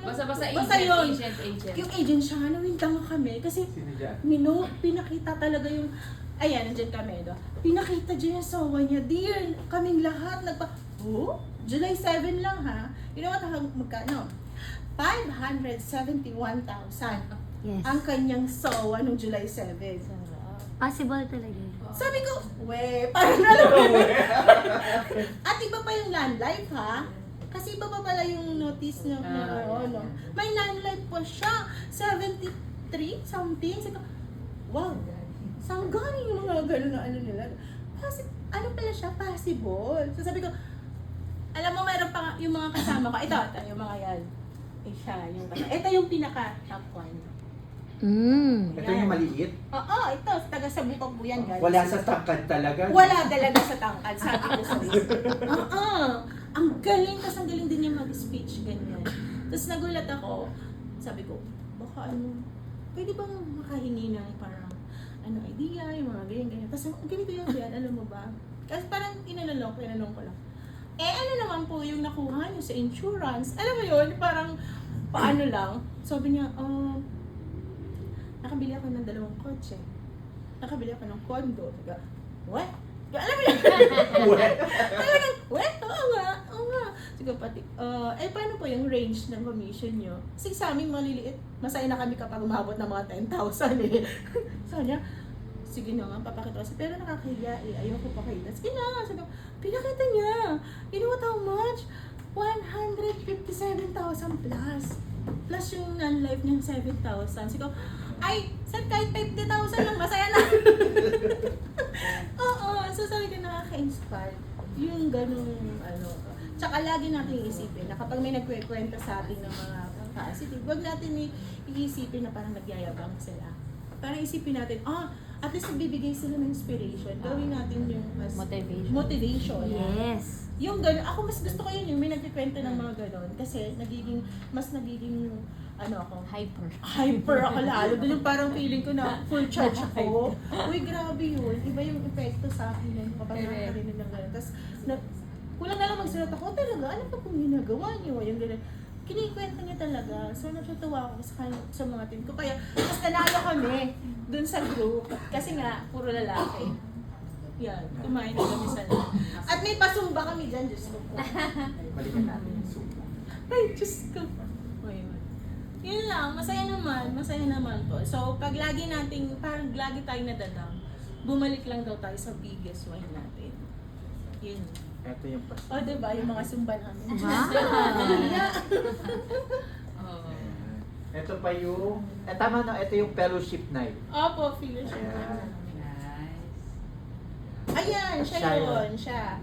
Basta Basta yun. agent. Yung agent siya, nawintang kami. Kasi, Sino dyan? pinakita talaga yung, ayan, nandiyan kami, no? Pinakita dyan yung sawa niya. Dear, kaming lahat, July 7 lang ha. You know what, magkano? 571,000 Yes. ang kanyang sawa nung July 7. Possible talaga. Sabi ko, parang alam mo. At iba pa yung land life ha. Kasi iba pa pala yung notice na no. May land life pa siya. 73 something. Sabi ko, wow. Saan galing yung mga gano'n na ano nila? Ano pala siya? Possible. So sabi ko, alam mo, mayroon pa yung mga kasama ko. Ito yung mga yan. Siya, ito yung pinaka top one. Ito yung maliit? Oo, ito. Taga sa bukag po yan, guys. Wala sa tangkad talaga? Wala talaga sa tangkad, sabi ko sa ang galing, tas ang galing din niya mag-speech, ganyan. Tapos nagulat ako, sabi ko, baka pwede bang makahingi ng parang, idea, yung mga ganyan. Tapos ganito yung yan, alam mo ba? Kasi parang tinanong ko lang. Ano naman po yung nakuha niyo sa insurance? Alam mo yun, parang paano lang. Sabi niya, nakabili ako ng 2 kotse. Nakabili ako ng condo. What? Alam mo yun? Talagang, what? Oo nga. Sige, pati, paano po yung range ng commission nyo? Kasi sa amin maliliit. Masaya na kami kapag umabot ng mga 10,000 eh. Sabi niya, sige na nga, papakita ko. Pero nakakahiya eh. Ayoko pakita. Sige na. Sabi ko, pinakita niya. You know what, how much? 157,000 plus. Plus yung non-life niyang 7,000. Sabi ko, sir, kahit 50,000 lang, masaya na. Oo, so sabi ko, nakaka-inspire. Yung ganung, Tsaka lagi natin iisipin na kapag may nagkwekwento sa atin ng mga positive, huwag natin iisipin na parang nagyayabang sila. Parang isipin natin, at least nagbibigay sila ng inspiration. Gawin natin yung mas motivation. Yes. Yung gano'n, ako mas gusto ko yun, yung may nagkikwento ng mga gano'n. Kasi mas nagiging, hyper ako lalo. Doon yung parang feeling ko na full charge ako. Uy, grabe yun. Iba yung epekto sa akin nun kapag nakakarinig ng gano'n. Tapos, kulang na lang magsulat ako, talaga, ano pa kung ginagawa niyo? Yung gano'n. Kinikwento niya talaga. So, natutuwa ako sa mga team ko. Kaya, mas nanalo kami dun sa group. Kasi nga, puro lalaki. Yan, kumain na kami sa lahat. At may pasumba kami dyan, Diyos ko po. Balikan natin yung sumpa. Ay, Diyos ko. Yun lang, masaya naman po. So, pag lagi tayo nadadam, bumalik lang daw tayo sa biggest why natin. Yun. Ito yung O, diba? Yung mga sumba namin. Ito pa yung, tama na, ito yung fellowship night. Opo, fellowship. Ayan. Ayan, siya yun. Siya.